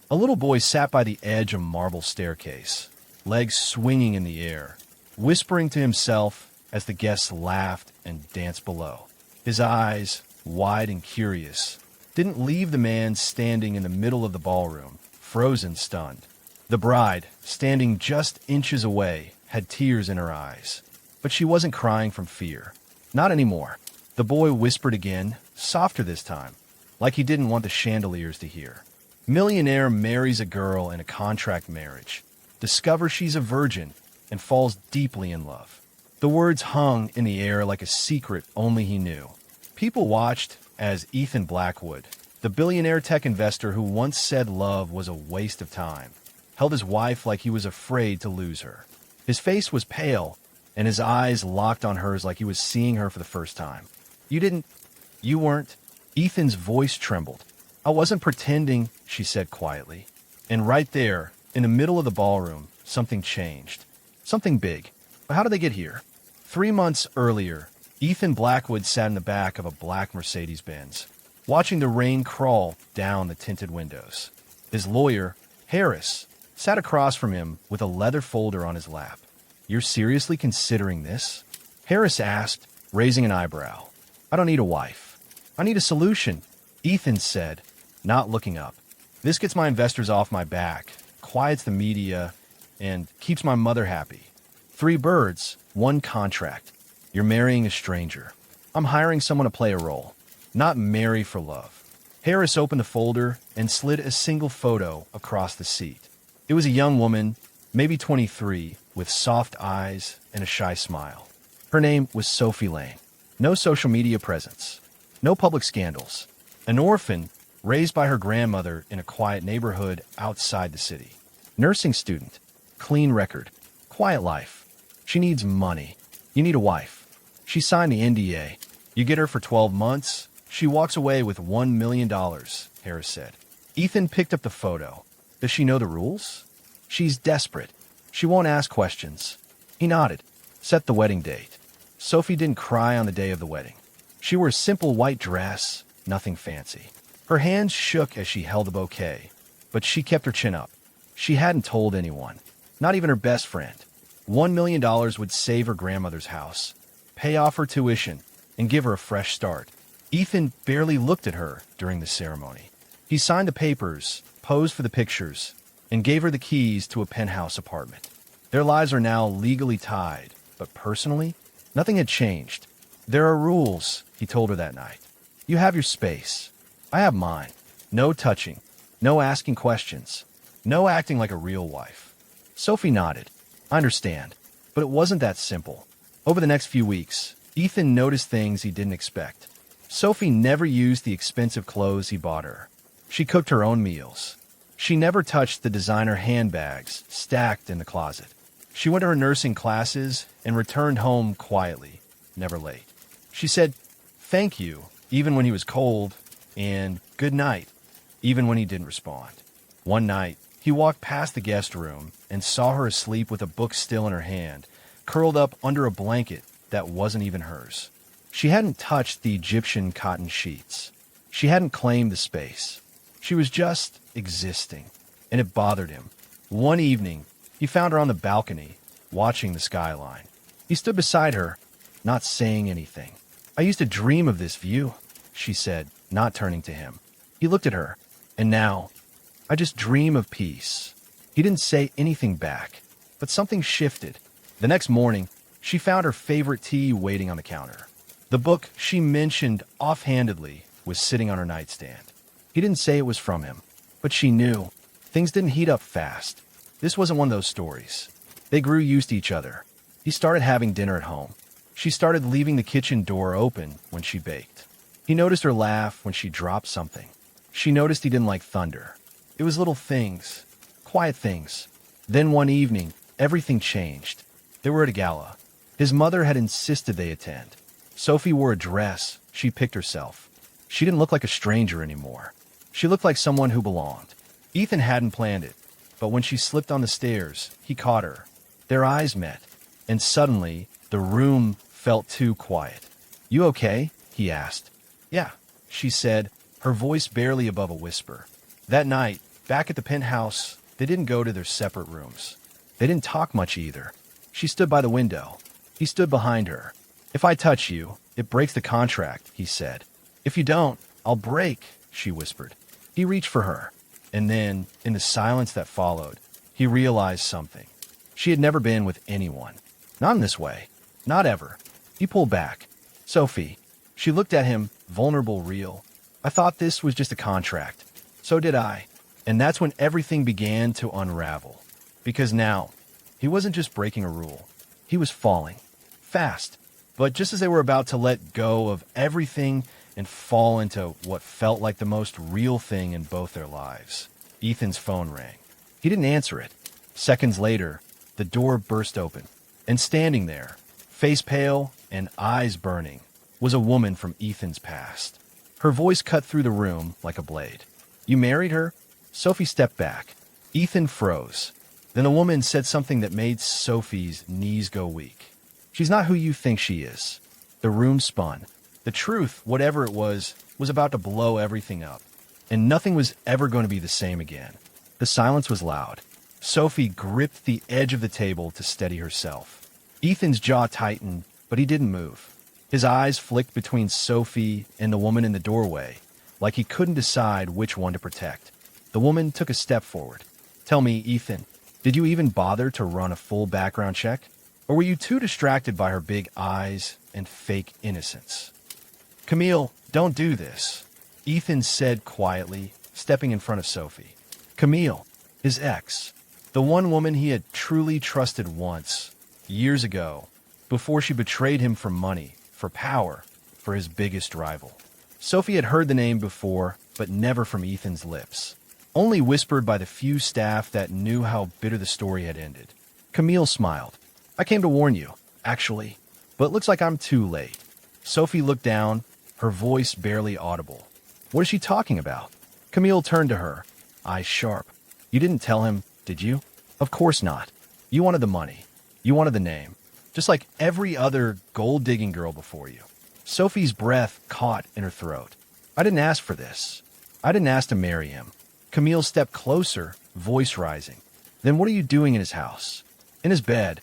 A little boy sat by the edge of a marble staircase, legs swinging in the air, whispering to himself as the guests laughed and danced below. His eyes, wide and curious, didn't leave the man standing in the middle of the ballroom, frozen stunned. The bride, standing just inches away, had tears in her eyes. But she wasn't crying from fear. Not anymore. The boy whispered again, softer this time, like he didn't want the chandeliers to hear. Millionaire marries a girl in a contract marriage, discovers she's a virgin, and falls deeply in love. The words hung in the air like a secret only he knew. People watched as Ethan Blackwood, the billionaire tech investor who once said love was a waste of time, held his wife like he was afraid to lose her. His face was pale, and his eyes locked on hers like he was seeing her for the first time. You weren't. Ethan's voice trembled. I wasn't pretending, she said quietly. And right there, in the middle of the ballroom, something changed. Something big. But how did they get here? 3 months earlier, Ethan Blackwood sat in the back of a black Mercedes-Benz, watching the rain crawl down the tinted windows. His lawyer, Harris, sat across from him with a leather folder on his lap. You're seriously considering this? Harris asked, raising an eyebrow. I don't need a wife. I need a solution, Ethan said, not looking up. This gets my investors off my back, quiets the media, and keeps my mother happy. 3 birds, 1 contract. You're marrying a stranger. I'm hiring someone to play a role, not marry for love. Harris opened the folder and slid a single photo across the seat. It was a young woman, maybe 23, with soft eyes and a shy smile. Her name was Sophie Lane. No social media presence. No public scandals. An orphan raised by her grandmother in a quiet neighborhood outside the city. Nursing student. Clean record. Quiet life. She needs money. You need a wife. She signed the NDA. You get her for 12 months. She walks away with $1 million, Harris said. Ethan picked up the photo. Does she know the rules? She's desperate. She won't ask questions. He nodded. Set the wedding date. Sophie didn't cry on the day of the wedding. She wore a simple white dress, nothing fancy. Her hands shook as she held the bouquet, but she kept her chin up. She hadn't told anyone, not even her best friend. $1 million would save her grandmother's house, pay off her tuition, and give her a fresh start. Ethan barely looked at her during the ceremony. He signed the papers, posed for the pictures, and gave her the keys to a penthouse apartment. Their lives are now legally tied, but personally, nothing had changed. There are rules, he told her that night. You have your space. I have mine. No touching. No asking questions. No acting like a real wife. Sophie nodded. I understand. But it wasn't that simple. Over the next few weeks, Ethan noticed things he didn't expect. Sophie never used the expensive clothes he bought her. She cooked her own meals. She never touched the designer handbags stacked in the closet. She went to her nursing classes and returned home quietly, never late. She said, thank you, even when he was cold, and good night, even when he didn't respond. One night, he walked past the guest room and saw her asleep with a book still in her hand, curled up under a blanket that wasn't even hers. She hadn't touched the Egyptian cotton sheets. She hadn't claimed the space. She was just existing, and it bothered him. One evening, he found her on the balcony, watching the skyline. He stood beside her, not saying anything. I used to dream of this view, she said, not turning to him. He looked at her, and now, I just dream of peace. He didn't say anything back, but something shifted. The next morning, she found her favorite tea waiting on the counter. The book she mentioned offhandedly was sitting on her nightstand. He didn't say it was from him, but she knew. Things didn't heat up fast. This wasn't one of those stories. They grew used to each other. He started having dinner at home. She started leaving the kitchen door open when she baked. He noticed her laugh when she dropped something. She noticed he didn't like thunder. It was little things, quiet things. Then one evening, everything changed. They were at a gala. His mother had insisted they attend. Sophie wore a dress she picked herself. She didn't look like a stranger anymore. She looked like someone who belonged. Ethan hadn't planned it, but when she slipped on the stairs, he caught her. Their eyes met, and suddenly, the room felt too quiet. You okay? He asked. Yeah, she said, her voice barely above a whisper. That night, Back at the penthouse, they didn't go to their separate rooms. They didn't talk much either. She stood by the window. He stood behind her. "If I touch you, it breaks the contract," he said. "If you don't, I'll break," she whispered. He reached for her, and then, in the silence that followed, he realized something. She had never been with anyone. Not in this way. Not ever. He pulled back. "Sophie." She looked at him, vulnerable, real. "I thought this was just a contract." "So did I." And that's when everything began to unravel. Because now, he wasn't just breaking a rule. He was falling. Fast. But just as they were about to let go of everything and fall into what felt like the most real thing in both their lives, Ethan's phone rang. He didn't answer it. Seconds later, the door burst open. And standing there, face pale and eyes burning, was a woman from Ethan's past. Her voice cut through the room like a blade. "You married her?" Sophie stepped back. Ethan froze. Then the woman said something that made Sophie's knees go weak. "She's not who you think she is." The room spun. The truth, whatever it was about to blow everything up. And nothing was ever going to be the same again. The silence was loud. Sophie gripped the edge of the table to steady herself. Ethan's jaw tightened, but he didn't move. His eyes flicked between Sophie and the woman in the doorway, like he couldn't decide which one to protect. The woman took a step forward. "Tell me, Ethan, did you even bother to run a full background check? Or were you too distracted by her big eyes and fake innocence?" "Camille, don't do this," Ethan said quietly, stepping in front of Sophie. Camille, his ex, the one woman he had truly trusted once, years ago, before she betrayed him for money, for power, for his biggest rival. Sophie had heard the name before, but never from Ethan's lips. Only whispered by the few staff that knew how bitter the story had ended. Camille smiled. "I came to warn you, actually, but it looks like I'm too late." Sophie looked down, her voice barely audible. "What is she talking about?" Camille turned to her, eyes sharp. "You didn't tell him, did you?" "Of course not. You wanted the money. You wanted the name. Just like every other gold-digging girl before you." Sophie's breath caught in her throat. "I didn't ask for this. I didn't ask to marry him." Camille stepped closer, voice rising. "Then what are you doing in his house?" "In his bed."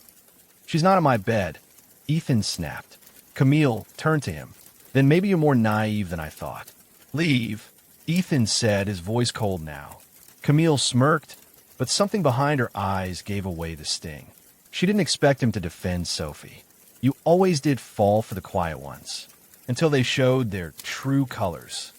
"She's not in my bed." Ethan snapped. Camille turned to him. "Then maybe you're more naive than I thought." "Leave," Ethan said, his voice cold now. Camille smirked, but something behind her eyes gave away the sting. She didn't expect him to defend Sophie. You always did fall for the quiet ones, until they showed their true colors.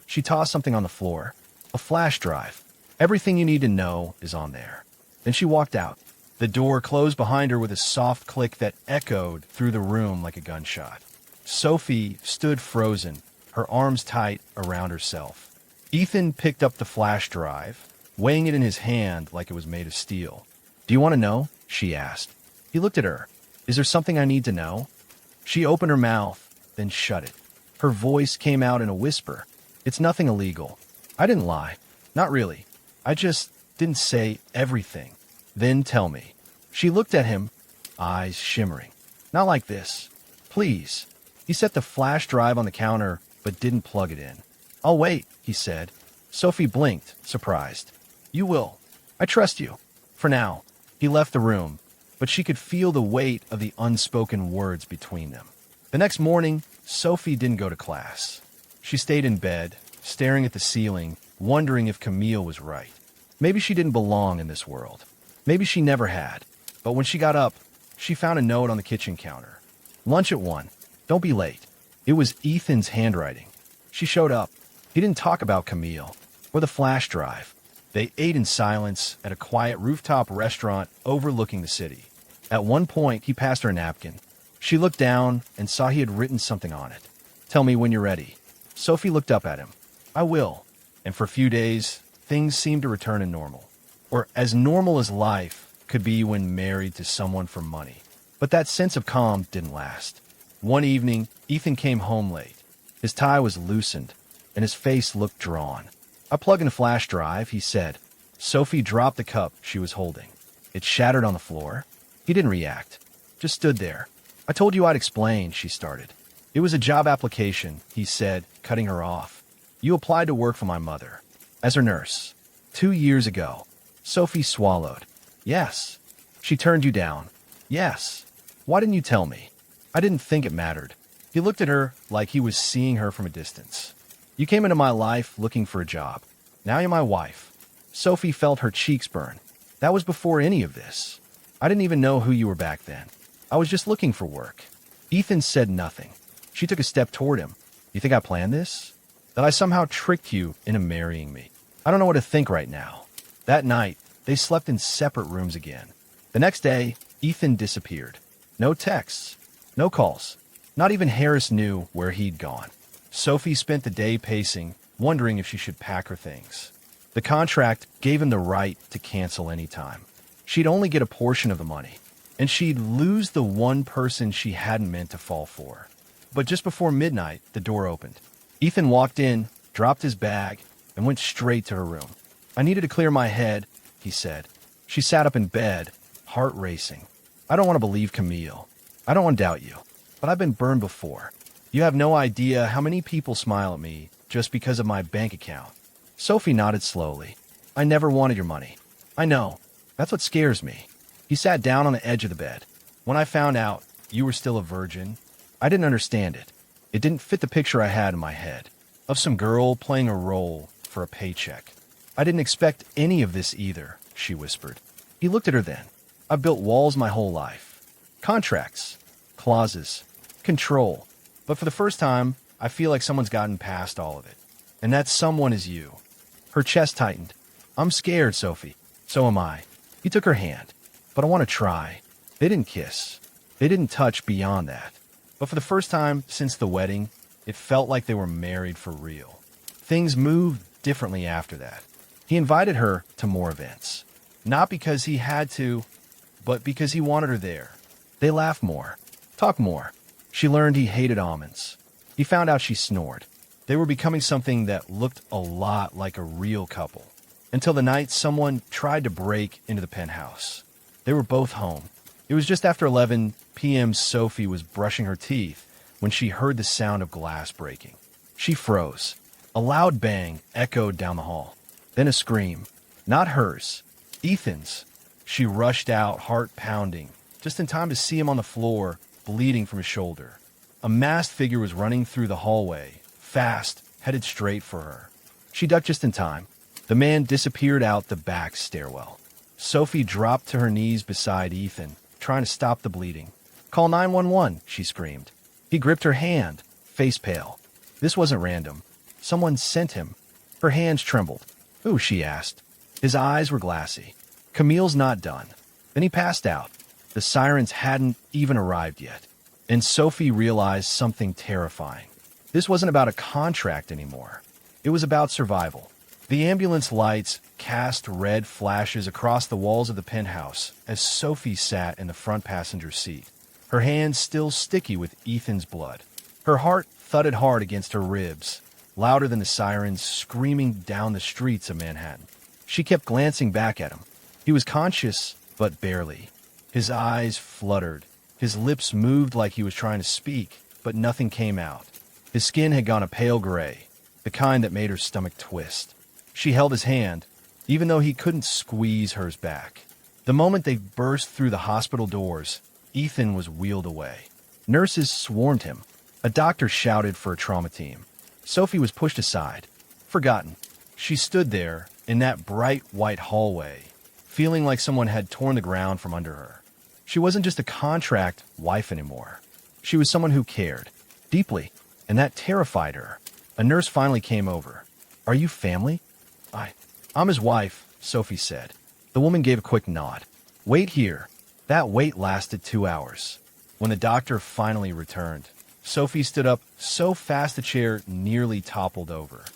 She tossed something on the floor. A flash drive. "Everything you need to know is on there." Then she walked out. The door closed behind her with a soft click that echoed through the room like a gunshot. Sophie stood frozen, her arms tight around herself. Ethan picked up the flash drive, weighing it in his hand like it was made of steel. "Do you want to know?" she asked. He looked at her. "Is there something I need to know?" She opened her mouth, then shut it. Her voice came out in a whisper. "It's nothing illegal." "I didn't lie. Not really. I just didn't say everything." "Then tell me." She looked at him, eyes shimmering. "Not like this. Please." He set the flash drive on the counter, but didn't plug it in. "I'll wait," he said. Sophie blinked, surprised. "You will. I trust you. For now." He left the room, but she could feel the weight of the unspoken words between them. The next morning, Sophie didn't go to class. She stayed in bed, staring at the ceiling, wondering if Camille was right. Maybe she didn't belong in this world. Maybe she never had. But when she got up, she found a note on the kitchen counter. "Lunch at 1. Don't be late." It was Ethan's handwriting. She showed up. He didn't talk about Camille or the flash drive. They ate in silence at a quiet rooftop restaurant overlooking the city. At one point, he passed her a napkin. She looked down and saw he had written something on it. "Tell me when you're ready." Sophie looked up at him. "I will." And for a few days, things seemed to return to normal. Or as normal as life could be when married to someone for money. But that sense of calm didn't last. One evening, Ethan came home late. His tie was loosened, and his face looked drawn. "I plug in a flash drive," he said. Sophie dropped the cup she was holding. It shattered on the floor. He didn't react, just stood there. "I told you I'd explain," she started. "It was a job application," he said, cutting her off. "You applied to work for my mother, as her nurse. 2 years ago. Sophie swallowed. Yes. She turned you down. Yes. Why didn't you tell me? I didn't think it mattered. He looked at her like he was seeing her from a distance. You came into my life looking for a job. Now you're my wife. Sophie felt her cheeks burn. That was before any of this. I didn't even know who you were back then. I was just looking for work. Ethan said nothing. She took a step toward him. You think I planned this? That I somehow tricked you into marrying me? I don't know what to think right now. That night, they slept in separate rooms again. The next day, Ethan disappeared. No texts, no calls. Not even Harris knew where he'd gone. Sophie spent the day pacing, wondering if she should pack her things. The contract gave him the right to cancel any time. She'd only get a portion of the money, and she'd lose the one person she hadn't meant to fall for. But just before midnight, the door opened. Ethan walked in, dropped his bag, and went straight to her room. I needed to clear my head, he said. She sat up in bed, heart racing. I don't want to believe Camille. I don't want to doubt you, but I've been burned before. You have no idea how many people smile at me just because of my bank account. Sophie nodded slowly. I never wanted your money. I know. That's what scares me. He sat down on the edge of the bed. When I found out you were still a virgin, I didn't understand it. It didn't fit the picture I had in my head of some girl playing a role for a paycheck. I didn't expect any of this either, she whispered. He looked at her then. I've built walls my whole life. Contracts, clauses, control. But for the first time, I feel like someone's gotten past all of it. And that someone is you. Her chest tightened. I'm scared, Sophie. So am I. He took her hand. But I want to try. They didn't kiss. They didn't touch beyond that. But for the first time since the wedding, it felt like they were married for real. Things moved differently after that. He invited her to more events. Not because he had to, but because he wanted her there. They laughed more, talked more. She learned he hated almonds. He found out she snored. They were becoming something that looked a lot like a real couple. Until the night someone tried to break into the penthouse. They were both home. It was just after 11 p.m. Sophie was brushing her teeth when she heard the sound of glass breaking. She froze. A loud bang echoed down the hall. Then a scream. Not hers. Ethan's. She rushed out, heart pounding, just in time to see him on the floor, bleeding from his shoulder. A masked figure was running through the hallway, fast, headed straight for her. She ducked just in time. The man disappeared out the back stairwell. Sophie dropped to her knees beside Ethan, trying to stop the bleeding. Call 911, she screamed. He gripped her hand, face pale. This wasn't random. Someone sent him. Her hands trembled. Who? She asked. His eyes were glassy. Camille's not done. Then he passed out. The sirens hadn't even arrived yet. And Sophie realized something terrifying. This wasn't about a contract anymore. It was about survival. The ambulance lights cast red flashes across the walls of the penthouse as Sophie sat in the front passenger seat, her hands still sticky with Ethan's blood. Her heart thudded hard against her ribs, louder than the sirens screaming down the streets of Manhattan. She kept glancing back at him. He was conscious, but barely. His eyes fluttered. His lips moved like he was trying to speak, but nothing came out. His skin had gone a pale gray, the kind that made her stomach twist. She held his hand, even though he couldn't squeeze hers back. The moment they burst through the hospital doors, Ethan was wheeled away. Nurses swarmed him. A doctor shouted for a trauma team. Sophie was pushed aside, forgotten. She stood there in that bright white hallway, feeling like someone had torn the ground from under her. She wasn't just a contract wife anymore. She was someone who cared, deeply, and that terrified her. A nurse finally came over. Are you family? I'm his wife, Sophie said. The woman gave a quick nod. Wait here. That wait lasted 2 hours. When the doctor finally returned, Sophie stood up so fast the chair nearly toppled over.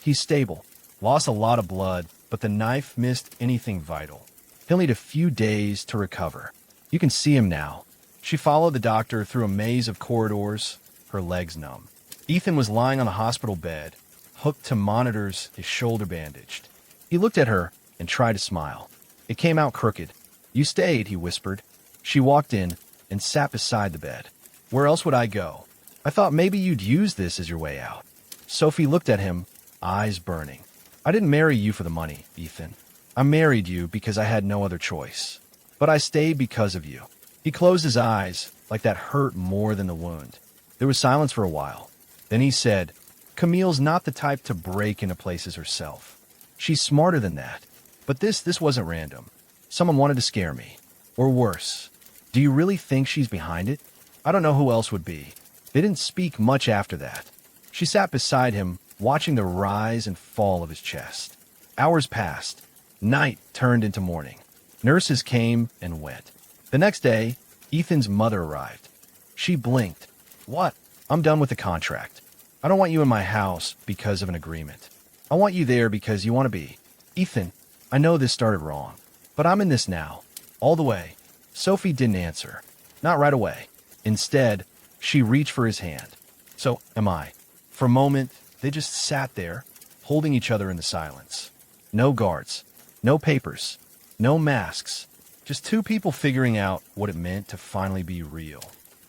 He's stable. Lost a lot of blood, but the knife missed anything vital. He'll need a few days to recover. You can see him now. She followed the doctor through a maze of corridors, her legs numb. Ethan was lying on the hospital bed, hooked to monitors, his shoulder bandaged. He looked at her and tried to smile. It came out crooked. You stayed, he whispered. She walked in and sat beside the bed. Where else would I go? I thought maybe you'd use this as your way out. Sophie looked at him, eyes burning. I didn't marry you for the money, Ethan. I married you because I had no other choice. But I stayed because of you. He closed his eyes, like that hurt more than the wound. There was silence for a while. Then he said, Camille's not the type to break into places herself. She's smarter than that. But this wasn't random. Someone wanted to scare me. Or worse. Do you really think she's behind it? I don't know who else would be. They didn't speak much after that. She sat beside him, watching the rise and fall of his chest. Hours passed. Night turned into morning. Nurses came and went. The next day, Ethan's mother arrived. She blinked. What? I'm done with the contract. I don't want you in my house because of an agreement. I want you there because you want to be. Ethan, I know this started wrong, but I'm in this now. All the way. Sophie didn't answer. Not right away. Instead, she reached for his hand. So am I. For a moment, they just sat there, holding each other in the silence. No guards. No papers. No masks. Just two people figuring out what it meant to finally be real.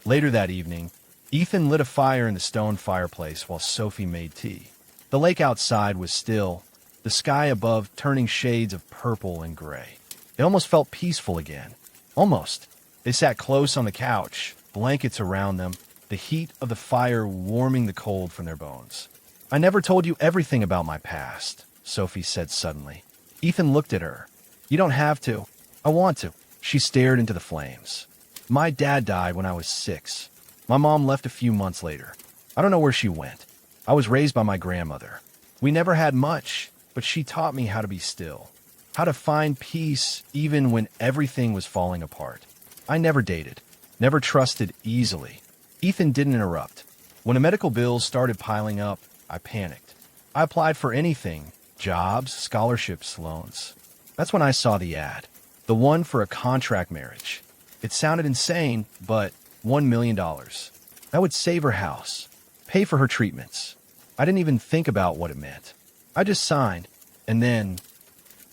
Later that evening, Ethan lit a fire in the stone fireplace while Sophie made tea. The lake outside was still, the sky above turning shades of purple and gray. It almost felt peaceful again. Almost. They sat close on the couch, blankets around them, the heat of the fire warming the cold from their bones. I never told you everything about my past, Sophie said suddenly. Ethan looked at her. You don't have to. I want to. She stared into the flames. My dad died when I was 6. My mom left a few months later. I don't know where she went. I was raised by my grandmother. We never had much, but she taught me how to be still, how to find peace even when everything was falling apart. I never dated, never trusted easily. Ethan didn't interrupt. When the medical bills started piling up, I panicked. I applied for anything, jobs, scholarships, loans. That's when I saw the ad, the one for a contract marriage. It sounded insane, but $1 million. That would save her house, pay for her treatments. I didn't even think about what it meant. I just signed, and then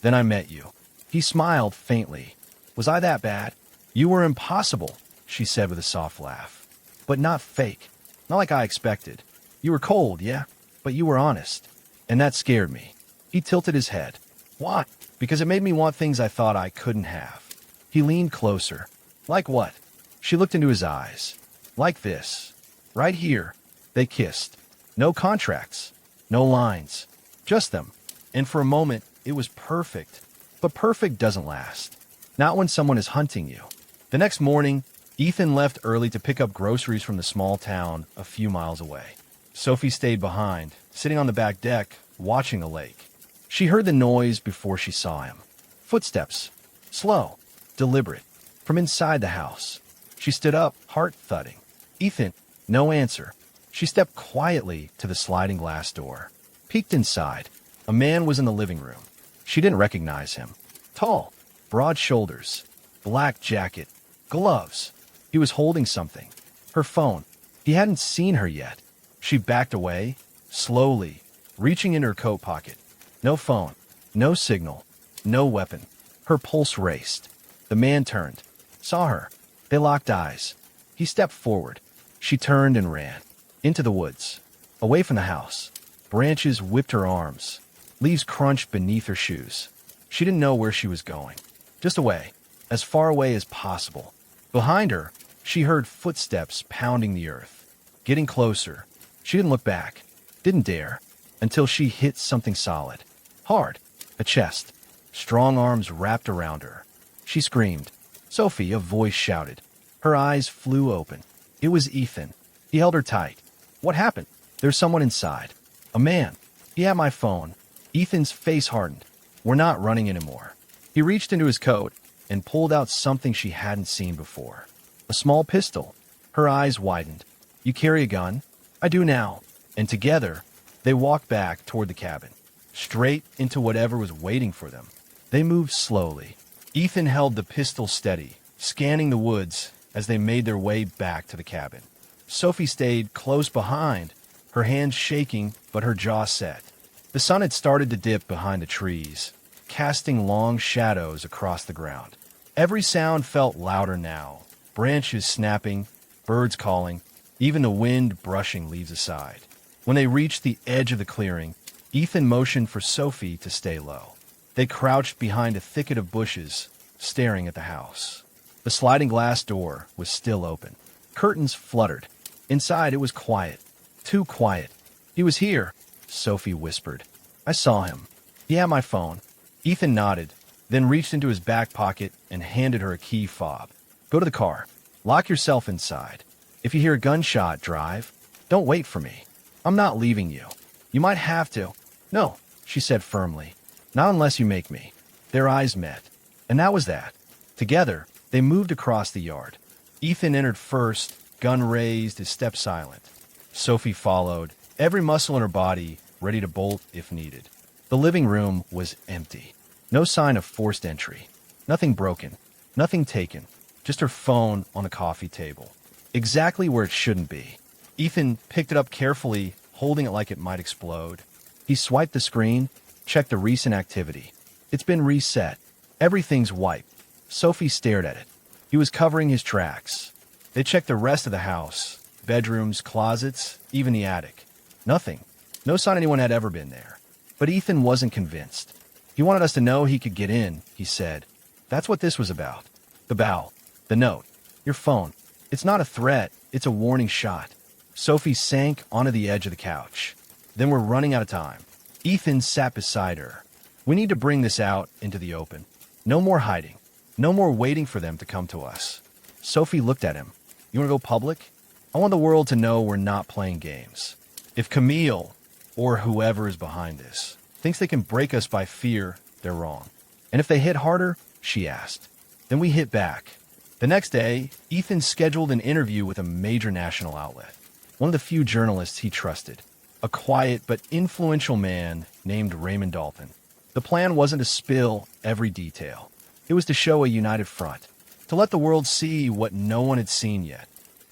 I met you. He smiled faintly. Was I that bad? You were impossible, she said with a soft laugh. But not fake. Not like I expected. You were cold, yeah, but you were honest. And that scared me. He tilted his head. Why? Because it made me want things I thought I couldn't have. He leaned closer. Like what? She looked into his eyes. Like this. Right here. They kissed. No contracts. No lines. Just them. And for a moment, it was perfect. But perfect doesn't last. Not when someone is hunting you. The next morning, Ethan left early to pick up groceries from the small town a few miles away. Sophie stayed behind, sitting on the back deck, watching the lake. She heard the noise before she saw him. Footsteps. Slow. Deliberate. From inside the house. She stood up, heart thudding. Ethan. No answer. She stepped quietly to the sliding glass door. Peeked inside. A man was in the living room. She didn't recognize him. Tall. Broad shoulders. Black jacket. Gloves. He was holding something. Her phone. He hadn't seen her yet. She backed away, slowly, reaching in her coat pocket. No phone. No signal. No weapon. Her pulse raced. The man turned. Saw her. They locked eyes. He stepped forward. She turned and ran. Into the woods. Away from the house. Branches whipped her arms. Leaves crunched beneath her shoes. She didn't know where she was going. Just away. As far away as possible. Behind her, she heard footsteps pounding the earth. Getting closer. She didn't look back. Didn't dare. Until she hit something solid. Hard. A chest. Strong arms wrapped around her. She screamed. Sophie, a voice shouted. Her eyes flew open. It was Ethan. He held her tight. What happened? There's someone inside. A man. He had my phone. Ethan's face hardened. We're not running anymore. He reached into his coat and pulled out something she hadn't seen before. A small pistol. Her eyes widened. You carry a gun? I do now. And together, they walked back toward the cabin. Straight into whatever was waiting for them. They moved slowly. Ethan held the pistol steady, scanning the woods as they made their way back to the cabin. Sophie stayed close behind, her hands shaking but her jaw set. The sun had started to dip behind the trees, casting long shadows across the ground. Every sound felt louder now, branches snapping, birds calling, even the wind brushing leaves aside. When they reached the edge of the clearing, Ethan motioned for Sophie to stay low. They crouched behind a thicket of bushes, staring at the house. The sliding glass door was still open. Curtains fluttered. Inside, it was quiet. Too quiet. "He was here," Sophie whispered. "I saw him. He had my phone." Ethan nodded, then reached into his back pocket and handed her a key fob. "Go to the car. Lock yourself inside. If you hear a gunshot, drive. Don't wait for me. I'm not leaving you. You might have to." "No," she said firmly. "Not unless you make me." Their eyes met, and that was that. Together, they moved across the yard. Ethan entered first, gun raised, his step silent. Sophie followed, every muscle in her body ready to bolt if needed. The living room was empty. No sign of forced entry. Nothing broken. Nothing taken. Just her phone on the coffee table. Exactly where it shouldn't be. Ethan picked it up carefully, holding it like it might explode. He swiped the screen, checked the recent activity. It's been reset. Everything's wiped. Sophie stared at it. He was covering his tracks. They checked the rest of the house. Bedrooms, closets, even the attic. Nothing. No sign anyone had ever been there. But Ethan wasn't convinced. He wanted us to know he could get in, he said. That's what this was about. The bow. The note. Your phone. It's not a threat. It's a warning shot. Sophie sank onto the edge of the couch. Then we're running out of time. Ethan sat beside her. We need to bring this out into the open. No more hiding. No more waiting for them to come to us. Sophie looked at him. You want to go public? I want the world to know we're not playing games. If Camille, or whoever is behind this, thinks they can break us by fear, they're wrong. And if they hit harder, she asked, then we hit back. The next day, Ethan scheduled an interview with a major national outlet. One of the few journalists he trusted. A quiet but influential man named Raymond Dalton. The plan wasn't to spill every detail. It was to show a united front. To let the world see what no one had seen yet.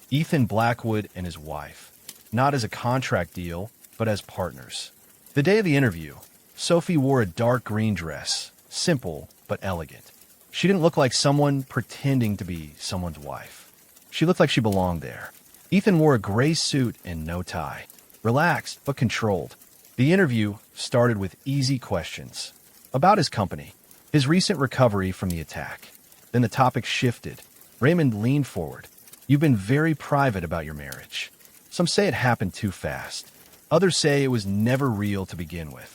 Ethan Blackwood and his wife. Not as a contract deal, but as partners. The day of the interview, Sophie wore a dark green dress. Simple, but elegant. She didn't look like someone pretending to be someone's wife. She looked like she belonged there. Ethan wore a gray suit and no tie. Relaxed, but controlled. The interview started with easy questions. About his company. His recent recovery from the attack. Then the topic shifted. Raymond leaned forward. You've been very private about your marriage. Some say it happened too fast. Others say it was never real to begin with.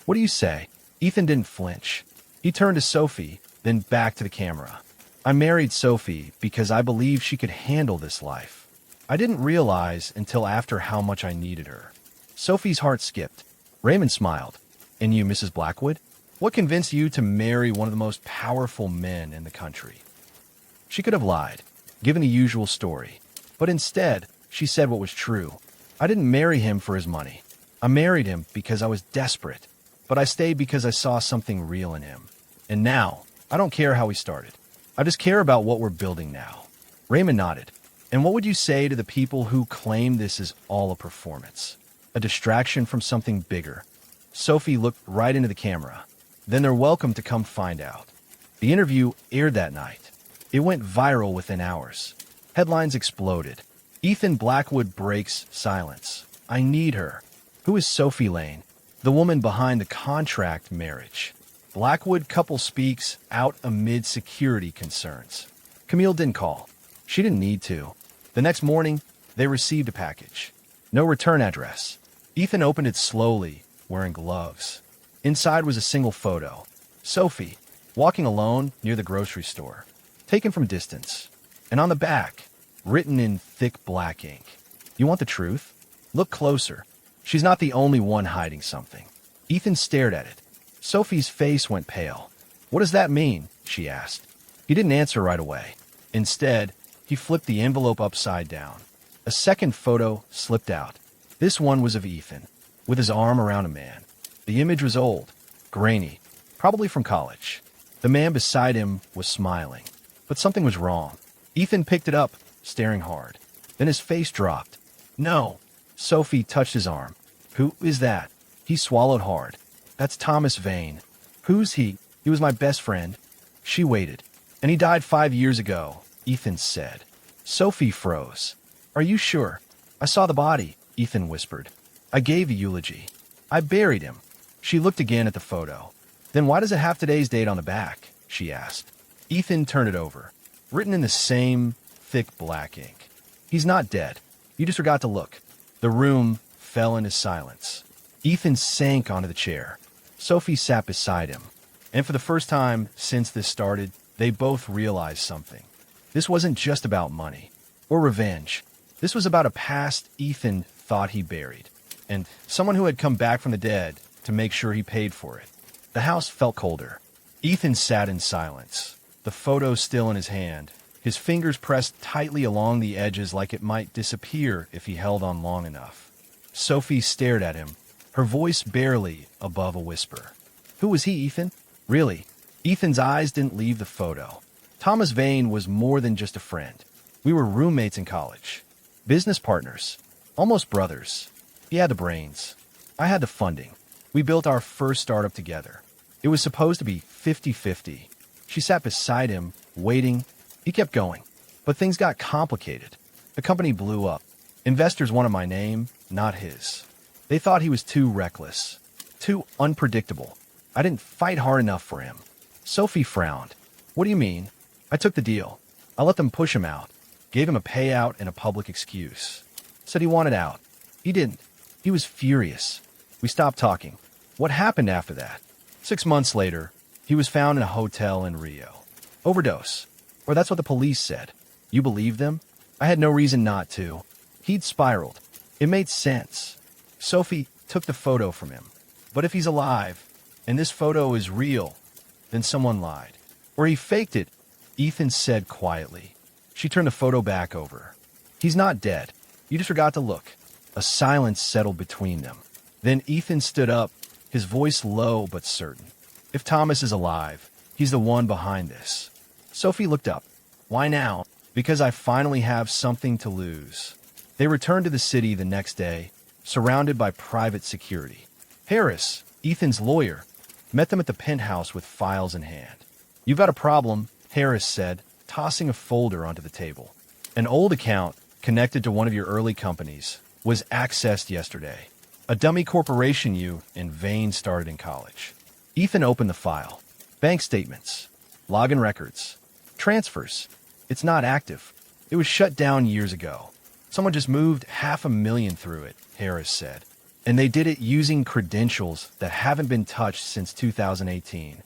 What do you say? Ethan didn't flinch. He turned to Sophie, then back to the camera. I married Sophie because I believed she could handle this life. I didn't realize until after how much I needed her. Sophie's heart skipped. Raymond smiled. And you, Mrs. Blackwood? What convinced you to marry one of the most powerful men in the country? She could have lied, given the usual story. But instead, she said what was true. I didn't marry him for his money. I married him because I was desperate. But I stayed because I saw something real in him. And now, I don't care how we started. I just care about what we're building now. Raymond nodded. And what would you say to the people who claim this is all a performance? A distraction from something bigger? Sophie looked right into the camera. Then they're welcome to come find out. The interview aired that night. It went viral within hours. Headlines exploded. Ethan Blackwood breaks silence. I need her. Who is Sophie Lane? The woman behind the contract marriage. Blackwood couple speaks out amid security concerns. Camille didn't call. She didn't need to. The next morning, they received a package. No return address. Ethan opened it slowly, wearing gloves. Inside was a single photo. Sophie, walking alone near the grocery store. Taken from distance. And on the back, written in thick black ink. You want the truth? Look closer. She's not the only one hiding something. Ethan stared at it. Sophie's face went pale. What does that mean? She asked. He didn't answer right away. Instead, he flipped the envelope upside down. A second photo slipped out. This one was of Ethan, with his arm around a man. The image was old, grainy, probably from college. The man beside him was smiling, but something was wrong. Ethan picked it up, staring hard. Then his face dropped. No. Sophie touched his arm. Who is that? He swallowed hard. That's Thomas Vane. Who's he? He was my best friend. She waited. And he died 5 years ago, Ethan said. Sophie froze. Are you sure? I saw the body, Ethan whispered. I gave a eulogy. I buried him. She looked again at the photo. Then why does it have today's date on the back? She asked. Ethan turned it over. Written in the same thick black ink. He's not dead. You just forgot to look. The room fell into silence. Ethan sank onto the chair. Sophie sat beside him. And for the first time since this started, they both realized something. This wasn't just about money or revenge. This was about a past Ethan thought he buried, and someone who had come back from the dead to make sure he paid for it. The house felt colder. Ethan sat in silence, the photo still in his hand, his fingers pressed tightly along the edges like it might disappear if he held on long enough. Sophie stared at him, her voice barely above a whisper. Who was he, Ethan? Really? Ethan's eyes didn't leave the photo. Thomas Vane was more than just a friend. We were roommates in college, business partners, almost brothers. He had the brains. I had the funding. We built our first startup together. It was supposed to be 50-50. She sat beside him, waiting. He kept going. But things got complicated. The company blew up. Investors wanted my name, not his. They thought he was too reckless, too unpredictable. I didn't fight hard enough for him. Sophie frowned. What do you mean? I took the deal. I let them push him out. Gave him a payout and a public excuse. Said he wanted out. He didn't. He was furious. We stopped talking. What happened after that? 6 months later, he was found in a hotel in Rio. Overdose. Or that's what the police said. You believe them? I had no reason not to. He'd spiraled. It made sense. Sophie took the photo from him. But if he's alive, and this photo is real, then someone lied. Or he faked it, Ethan said quietly. She turned the photo back over. He's not dead. You just forgot to look. A silence settled between them. Then Ethan stood up, his voice low but certain. If Thomas is alive, he's the one behind this. Sophie looked up. Why now? Because I finally have something to lose. They returned to the city the next day, surrounded by private security. Harris, Ethan's lawyer, met them at the penthouse with files in hand. You've got a problem, Harris said, tossing a folder onto the table. An old account connected to one of your early companies was accessed yesterday. A dummy corporation you and Vane started in college. Ethan opened the file. Bank statements, login records, transfers. It's not active. It was shut down years ago. Someone just moved $500,000 through it, Harris said. And they did it using credentials that haven't been touched since 2018.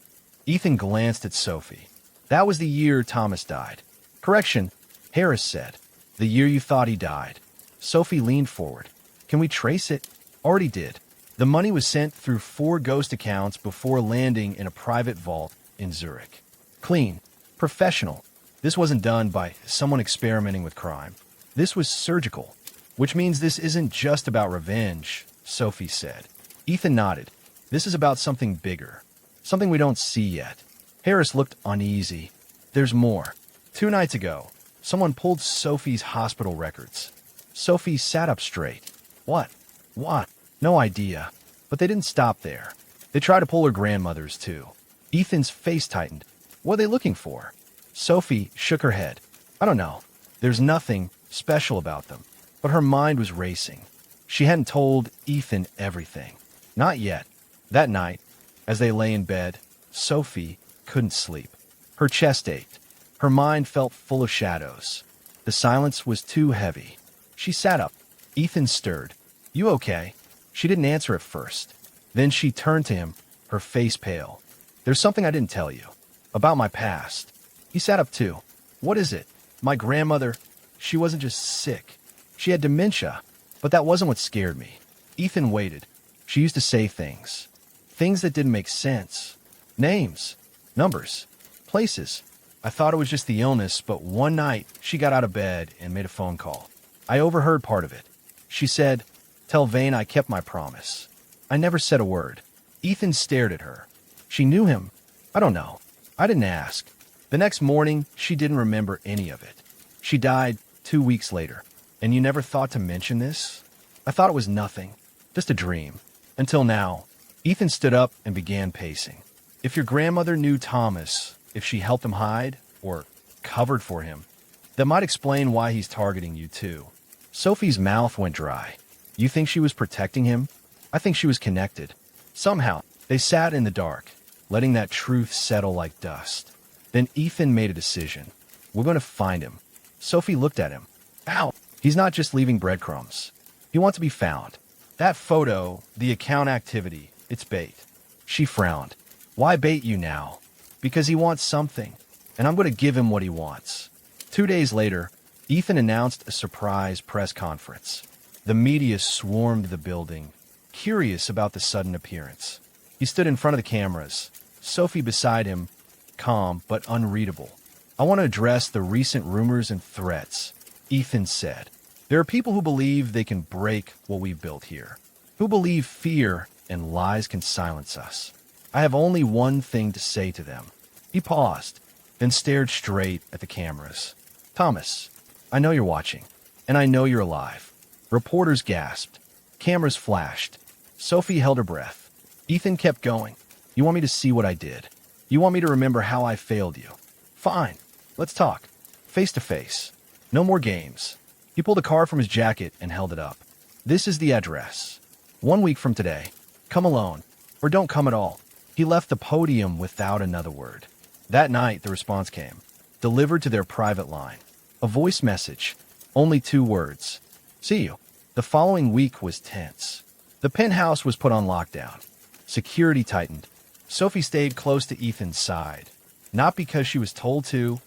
Ethan glanced at Sophie. That was the year Thomas died. Correction, Harris said. The year you thought he died. Sophie leaned forward. Can we trace it? Already did. The money was sent through 4 ghost accounts before landing in a private vault in Zurich. Clean. Professional. This wasn't done by someone experimenting with crime. This was surgical. Which means this isn't just about revenge, Sophie said. Ethan nodded. This is about something bigger. Something we don't see yet. Harris looked uneasy. There's more. 2 nights ago, someone pulled Sophie's hospital records. Sophie sat up straight. What? What? No idea. But they didn't stop there. They tried to pull her grandmother's too. Ethan's face tightened. What are they looking for? Sophie shook her head. I don't know. There's nothing special about them. But her mind was racing. She hadn't told Ethan everything. Not yet. That night, as they lay in bed, Sophie couldn't sleep. Her chest ached. Her mind felt full of shadows. The silence was too heavy. She sat up. Ethan stirred. You okay? She didn't answer at first. Then she turned to him, her face pale. There's something I didn't tell you. About my past. He sat up too. What is it? My grandmother, she wasn't just sick. She had dementia. But that wasn't what scared me. Ethan waited. She used to say things. Things that didn't make sense. Names. Numbers. Places. I thought it was just the illness, but one night she got out of bed and made a phone call. I overheard part of it. She said, "Tell Vane I kept my promise." I never said a word. Ethan stared at her. She knew him. I don't know. I didn't ask. The next morning, she didn't remember any of it. She died 2 weeks later. And you never thought to mention this? I thought it was nothing. Just a dream. Until now. Ethan stood up and began pacing. If your grandmother knew Thomas, if she helped him hide, or covered for him, that might explain why he's targeting you too. Sophie's mouth went dry. You think she was protecting him? I think she was connected. Somehow, they sat in the dark, letting that truth settle like dust. Then Ethan made a decision. We're going to find him. Sophie looked at him. Ow! He's not just leaving breadcrumbs. He wants to be found. That photo, the account activity, it's bait. She frowned. Why bait you now? Because he wants something, and I'm going to give him what he wants. 2 days later, Ethan announced a surprise press conference. The media swarmed the building, curious about the sudden appearance. He stood in front of the cameras, Sophie beside him, calm but unreadable. I want to address the recent rumors and threats, Ethan said. There are people who believe they can break what we've built here, who believe fear and lies can silence us. I have only one thing to say to them. He paused, then stared straight at the cameras. Thomas, I know you're watching, and I know you're alive. Reporters gasped. Cameras flashed. Sophie held her breath. Ethan kept going. You want me to see what I did? You want me to remember how I failed you? Fine. Let's talk. Face to face. No more games. He pulled a card from his jacket and held it up. This is the address. 1 week from today. Come alone, or don't come at all. He left the podium without another word. That night, the response came, delivered to their private line. A voice message, only 2 words. See you. The following week was tense. The penthouse was put on lockdown. Security tightened. Sophie stayed close to Ethan's side, not because she was told to,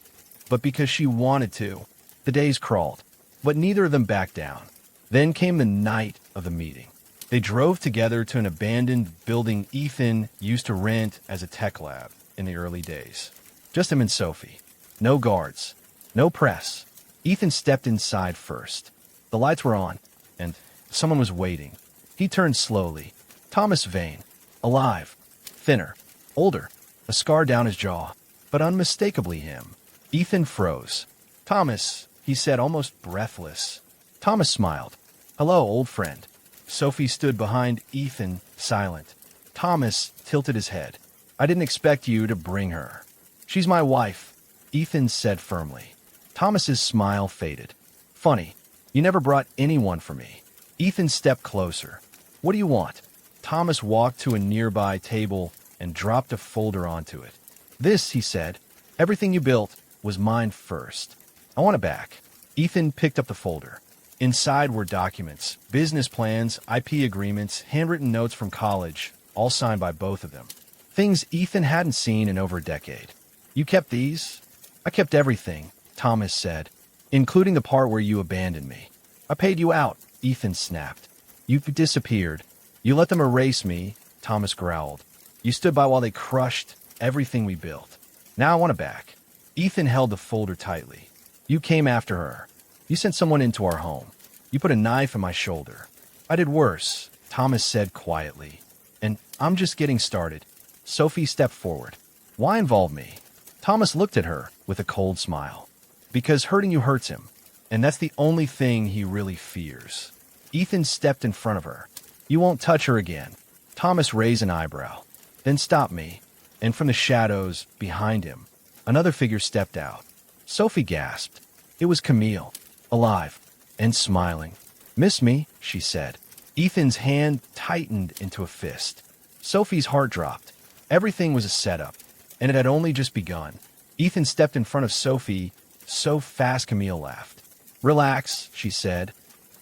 but because she wanted to. The days crawled, but neither of them backed down. Then came the night of the meeting. They drove together to an abandoned building Ethan used to rent as a tech lab in the early days. Just him and Sophie. No guards. No press. Ethan stepped inside first. The lights were on, and someone was waiting. He turned slowly. Thomas Vane. Alive. Thinner. Older. A scar down his jaw. But unmistakably him. Ethan froze. Thomas, he said, almost breathless. Thomas smiled. Hello, old friend. Sophie stood behind Ethan, silent. Thomas tilted his head. I didn't expect you to bring her. She's my wife, Ethan said firmly. Thomas's smile faded. Funny, you never brought anyone for me. Ethan stepped closer. What do you want? Thomas walked to a nearby table and dropped a folder onto it. This, he said, everything you built was mine first. I want it back. Ethan picked up the folder. Inside were documents, business plans, IP agreements, handwritten notes from college, all signed by both of them. Things Ethan hadn't seen in over a decade. You kept these? I kept everything, Thomas said, including the part where you abandoned me. I paid you out, Ethan snapped. You disappeared. You let them erase me, Thomas growled. You stood by while they crushed everything we built. Now I want it back. Ethan held the folder tightly. You came after her. You sent someone into our home. You put a knife in my shoulder. I did worse, Thomas said quietly. And I'm just getting started. Sophie stepped forward. Why involve me? Thomas looked at her with a cold smile. Because hurting you hurts him. And that's the only thing he really fears. Ethan stepped in front of her. You won't touch her again. Thomas raised an eyebrow. Then stopped me. And from the shadows behind him, another figure stepped out. Sophie gasped. It was Camille. Alive, and smiling. Miss me, she said. Ethan's hand tightened into a fist. Sophie's heart dropped. Everything was a setup, and it had only just begun. Ethan stepped in front of Sophie, so fast Camille laughed. Relax, she said,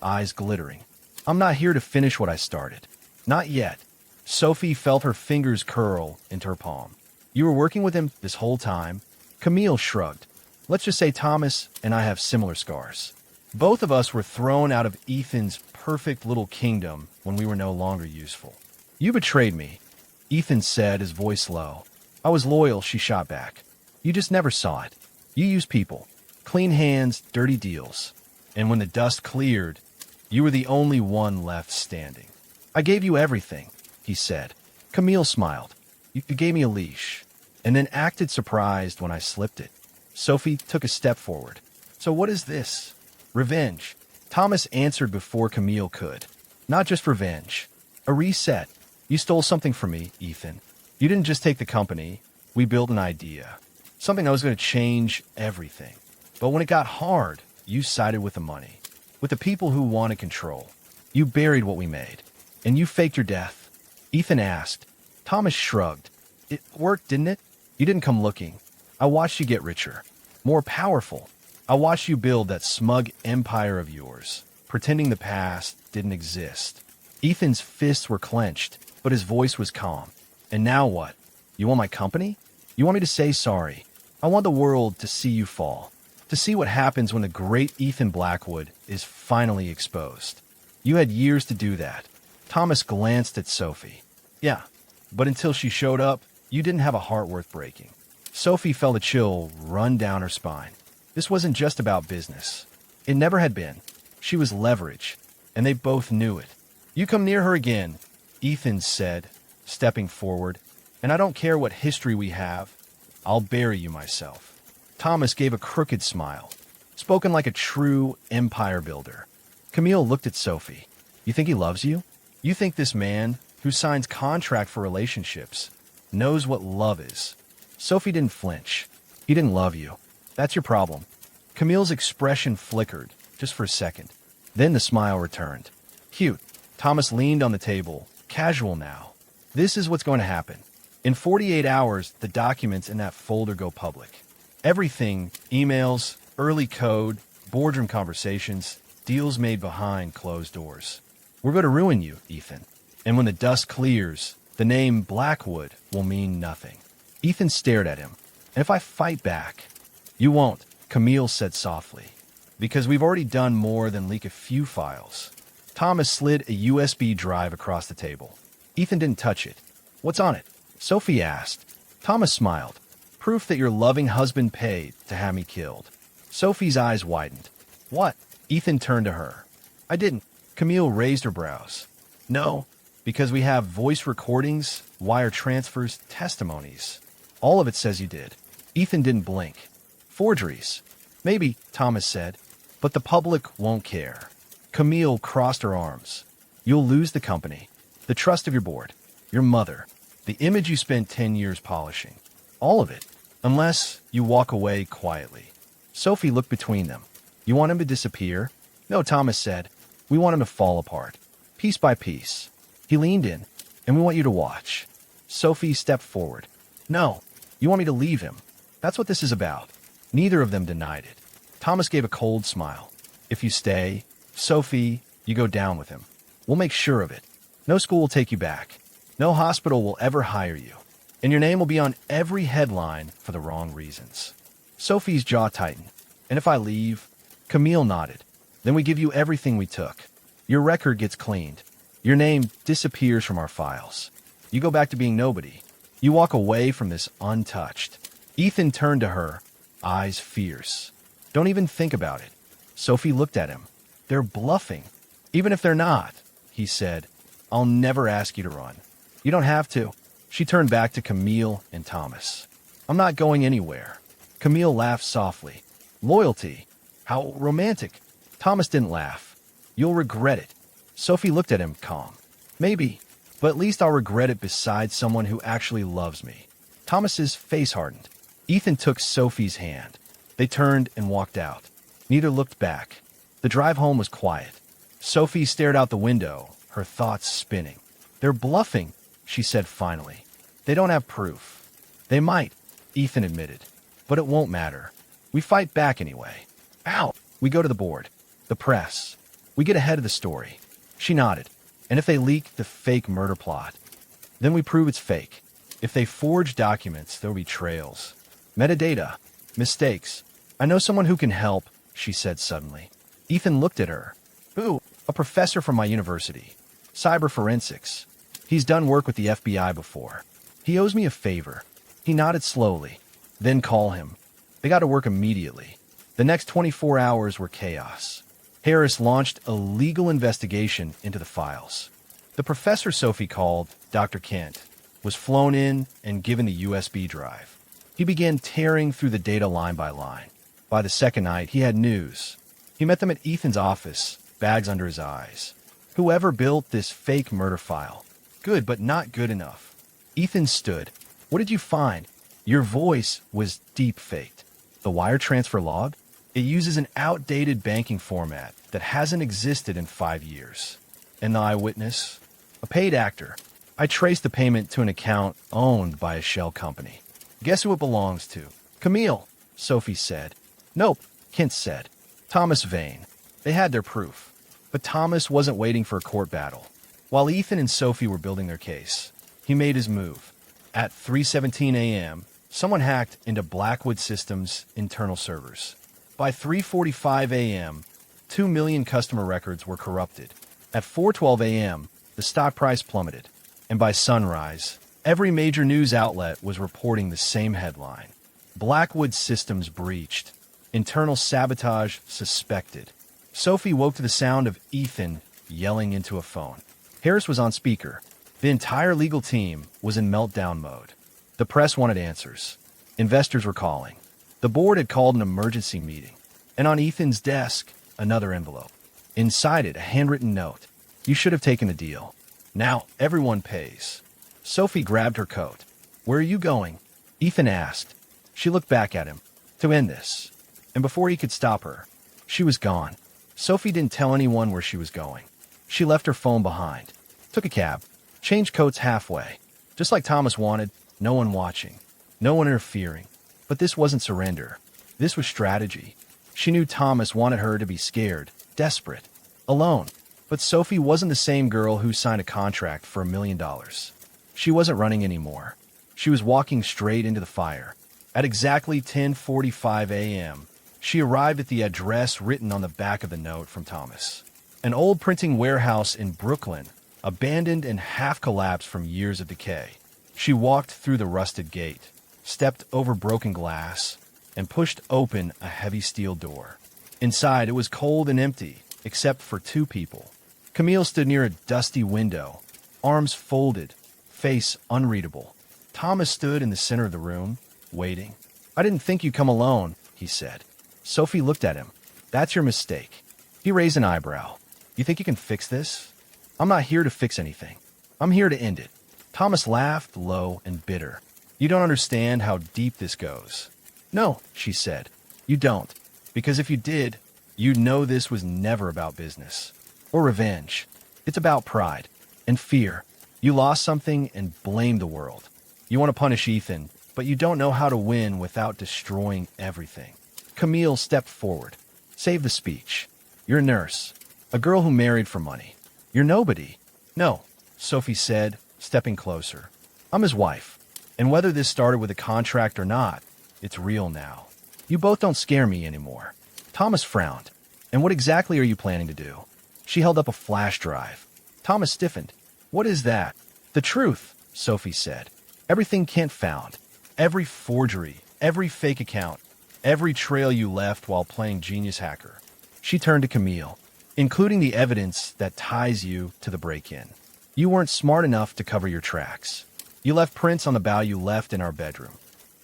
eyes glittering. I'm not here to finish what I started. Not yet. Sophie felt her fingers curl into her palm. You were working with him this whole time? Camille shrugged. Let's just say Thomas and I have similar scars. Both of us were thrown out of Ethan's perfect little kingdom when we were no longer useful. You betrayed me, Ethan said, his voice low. I was loyal, she shot back. You just never saw it. You used people. Clean hands, dirty deals. And when the dust cleared, you were the only one left standing. I gave you everything, he said. Camille smiled. You gave me a leash, and then acted surprised when I slipped it. Sophie took a step forward. So what is this? Revenge. Thomas answered before Camille could. Not just revenge. A reset. You stole something from me, Ethan. You didn't just take the company. We built an idea. Something that was going to change everything. But when it got hard, you sided with the money. With the people who wanted control. You buried what we made. And you faked your death. Ethan asked. Thomas shrugged. It worked, didn't it? You didn't come looking. I watched you get richer, more powerful. I watched you build that smug empire of yours, pretending the past didn't exist. Ethan's fists were clenched, but his voice was calm. And now what? You want my company? You want me to say sorry? I want the world to see you fall, to see what happens when the great Ethan Blackwood is finally exposed. You had years to do that. Thomas glanced at Sophie. Yeah, but until she showed up, you didn't have a heart worth breaking. Sophie felt a chill run down her spine. This wasn't just about business. It never had been. She was leverage, and they both knew it. You come near her again, Ethan said, stepping forward, and I don't care what history we have. I'll bury you myself. Thomas gave a crooked smile, spoken like a true empire builder. Camille looked at Sophie. You think he loves you? You think this man, who signs contract for relationships, knows what love is? Sophie didn't flinch. He didn't love you. That's your problem. Camille's expression flickered, just for a second. Then the smile returned. Cute. Thomas leaned on the table, casual now. This is what's going to happen. In 48 hours, the documents in that folder go public. Everything, emails, early code, boardroom conversations, deals made behind closed doors. We're going to ruin you, Ethan. And when the dust clears, the name Blackwood will mean nothing. Ethan stared at him. And if I fight back? You won't, Camille said softly. Because we've already done more than leak a few files. Thomas slid a USB drive across the table. Ethan didn't touch it. What's on it? Sophie asked. Thomas smiled. Proof that your loving husband paid to have me killed. Sophie's eyes widened. What? Ethan turned to her. I didn't. Camille raised her brows. No, because we have voice recordings, wire transfers, testimonies. All of it says you did. Ethan didn't blink. Forgeries. Maybe, Thomas said, but the public won't care. Camille crossed her arms. You'll lose the company, the trust of your board, your mother, the image you spent 10 years polishing. All of it, unless you walk away quietly. Sophie looked between them. You want him to disappear? No, Thomas said. We want him to fall apart, piece by piece. He leaned in, and we want you to watch. Sophie stepped forward. No, you want me to leave him. That's what this is about. Neither of them denied it. Thomas gave a cold smile. If you stay, Sophie, you go down with him. We'll make sure of it. No school will take you back. No hospital will ever hire you. And your name will be on every headline for the wrong reasons. Sophie's jaw tightened. And if I leave? Camille nodded. Then we give you everything we took. Your record gets cleaned. Your name disappears from our files. You go back to being nobody. You walk away from this untouched. Ethan turned to her, eyes fierce. Don't even think about it. Sophie looked at him. They're bluffing. Even if they're not, he said. I'll never ask you to run. You don't have to. She turned back to Camille and Thomas. I'm not going anywhere. Camille laughed softly. Loyalty. How romantic. Thomas didn't laugh. You'll regret it. Sophie looked at him calm. Maybe, but at least I'll regret it beside someone who actually loves me. Thomas's face hardened. Ethan took Sophie's hand. They turned and walked out. Neither looked back. The drive home was quiet. Sophie stared out the window, her thoughts spinning. They're bluffing, she said finally. They don't have proof. They might, Ethan admitted. But it won't matter. We fight back anyway. Ow! We go to the board. The press. We get ahead of the story. She nodded. And if they leak the fake murder plot, then we prove it's fake. If they forge documents, there'll be trails. Metadata. Mistakes. I know someone who can help, she said suddenly. Ethan looked at her. Who? A professor from my university. Cyber forensics. He's done work with the FBI before. He owes me a favor. He nodded slowly. Then call him. They got to work immediately. The next 24 hours were chaos. Harris launched a legal investigation into the files. The professor Sophie called, Dr. Kent, was flown in and given the USB drive. He began tearing through the data line by line. By the second night, he had news. He met them at Ethan's office, bags under his eyes. Whoever built this fake murder file. Good, but not good enough. Ethan stood. What did you find? Your voice was deep-faked. The wire transfer log? It uses an outdated banking format that hasn't existed in 5 years. And the eyewitness? A paid actor. I traced the payment to an account owned by a shell company. Guess who it belongs to? Camille, Sophie said. Nope, Kent said. Thomas Vane. They had their proof. But Thomas wasn't waiting for a court battle. While Ethan and Sophie were building their case, he made his move. At 3:17 a.m., someone hacked into Blackwood Systems' internal servers. By 3:45 a.m., 2 million customer records were corrupted. At 4:12 a.m., the stock price plummeted. And by sunrise, every major news outlet was reporting the same headline. Blackwood Systems breached. Internal sabotage suspected. Sophie woke to the sound of Ethan yelling into a phone. Harris was on speaker. The entire legal team was in meltdown mode. The press wanted answers. Investors were calling. The board had called an emergency meeting. And on Ethan's desk, another envelope. Inside it, a handwritten note. You should have taken the deal. Now, everyone pays. Sophie grabbed her coat. Where are you going? Ethan asked. She looked back at him. To end this. And before he could stop her, she was gone. Sophie didn't tell anyone where she was going. She left her phone behind. Took a cab. Changed coats halfway. Just like Thomas wanted, no one watching. No one interfering. But this wasn't surrender. This was strategy. She knew Thomas wanted her to be scared, desperate, alone. But Sophie wasn't the same girl who signed a contract for $1 million. She wasn't running anymore. She was walking straight into the fire. At exactly 10:45 a.m., she arrived at the address written on the back of the note from Thomas. An old printing warehouse in Brooklyn, abandoned and half-collapsed from years of decay. She walked through the rusted gate, stepped over broken glass, and pushed open a heavy steel door. Inside, it was cold and empty, except for two people. Camille stood near a dusty window, arms folded, face unreadable. Thomas stood in the center of the room, waiting. I didn't think you'd come alone, he said. Sophie looked at him. That's your mistake. He raised an eyebrow. You think you can fix this? I'm not here to fix anything. I'm here to end it. Thomas laughed, low and bitter. You don't understand how deep this goes. No, she said. You don't. Because if you did, you'd know this was never about business. Or revenge. It's about pride and fear. You lost something and blamed the world. You want to punish Ethan, but you don't know how to win without destroying everything. Camille stepped forward. Save the speech. You're a nurse. A girl who married for money. You're nobody. No, Sophie said, stepping closer. I'm his wife. And whether this started with a contract or not, it's real now. You both don't scare me anymore. Thomas frowned. And what exactly are you planning to do? She held up a flash drive. Thomas stiffened. What is that? The truth, Sophie said. Everything Kent found. Every forgery. Every fake account. Every trail you left while playing genius hacker. She turned to Camille, including the evidence that ties you to the break-in. You weren't smart enough to cover your tracks. You left prints on the bow you left in our bedroom.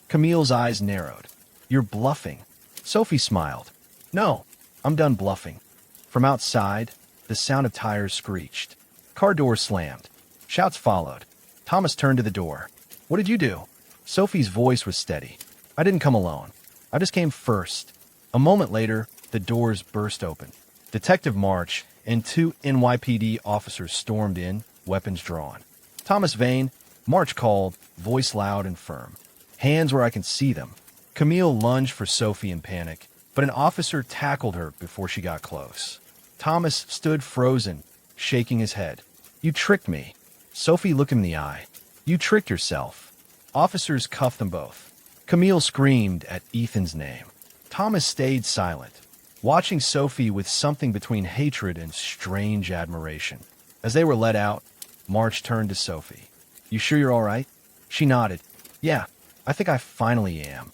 Camille's eyes narrowed. You're bluffing. Sophie smiled. No, I'm done bluffing. From outside, the sound of tires screeched. Car doors slammed. Shouts followed. Thomas turned to the door. What did you do? Sophie's voice was steady. I didn't come alone. I just came first. A moment later, the doors burst open. Detective March and two NYPD officers stormed in, weapons drawn. Thomas Vane, March called, voice loud and firm. Hands where I can see them. Camille lunged for Sophie in panic, but an officer tackled her before she got close. Thomas stood frozen, shaking his head. You tricked me. Sophie looked him in the eye. You tricked yourself. Officers cuffed them both. Camille screamed at Ethan's name. Thomas stayed silent, watching Sophie with something between hatred and strange admiration. As they were let out, March turned to Sophie. You sure you're all right? She nodded. Yeah, I think I finally am.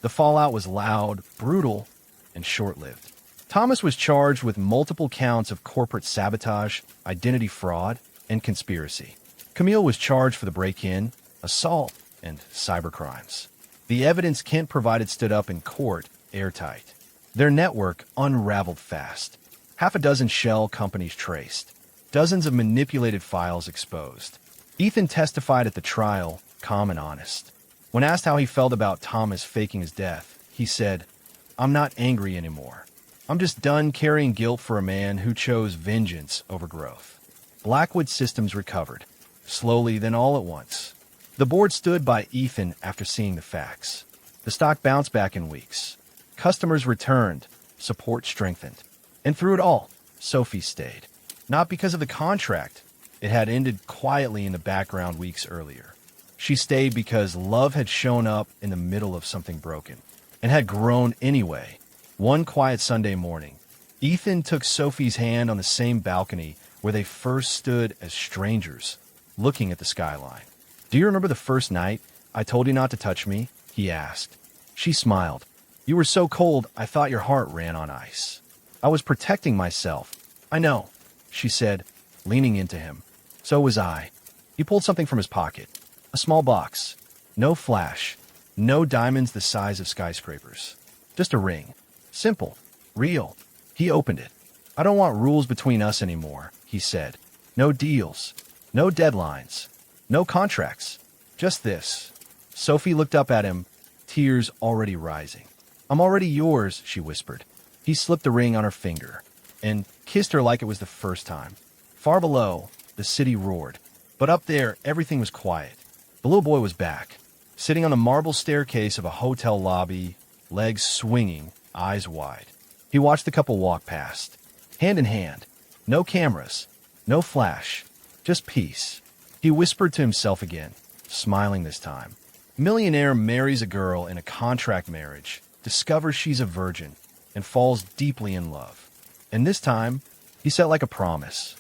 The fallout was loud, brutal, and short-lived. Thomas was charged with multiple counts of corporate sabotage, identity fraud, and conspiracy. Camille was charged for the break-in, assault, and cybercrimes. The evidence Kent provided stood up in court, airtight. Their network unraveled fast. Half a dozen shell companies traced. Dozens of manipulated files exposed. Ethan testified at the trial, calm and honest. When asked how he felt about Thomas faking his death, he said, I'm not angry anymore. I'm just done carrying guilt for a man who chose vengeance over growth. Blackwood Systems recovered. slowly, then all at once. The board stood by Ethan after seeing the facts. The stock bounced back in weeks. Customers returned, support strengthened. And through it all, Sophie stayed. Not because of the contract. It had ended quietly in the background weeks earlier. She stayed because love had shown up in the middle of something broken and had grown anyway. One quiet Sunday morning, Ethan took Sophie's hand on the same balcony where they first stood as strangers, looking at the skyline. "Do you remember the first night I told you not to touch me?" he asked. She smiled. "You were so cold, I thought your heart ran on ice." "I was protecting myself." "I know," she said, leaning into him. "So was I." He pulled something from his pocket. A small box. No flash. No diamonds the size of skyscrapers. Just a ring. Simple. Real. He opened it. "I don't want rules between us anymore," he said. "No deals. No deadlines. No contracts. Just this." Sophie looked up at him, tears already rising. "I'm already yours," she whispered. He slipped the ring on her finger and kissed her like it was the first time. Far below, the city roared. But up there, everything was quiet. The little boy was back, sitting on the marble staircase of a hotel lobby, legs swinging, eyes wide. He watched the couple walk past, hand in hand. No cameras, no flash, just peace. He whispered to himself again, smiling this time. Millionaire marries a girl in a contract marriage, discovers she's a virgin, and falls deeply in love. And this time, he set like a promise.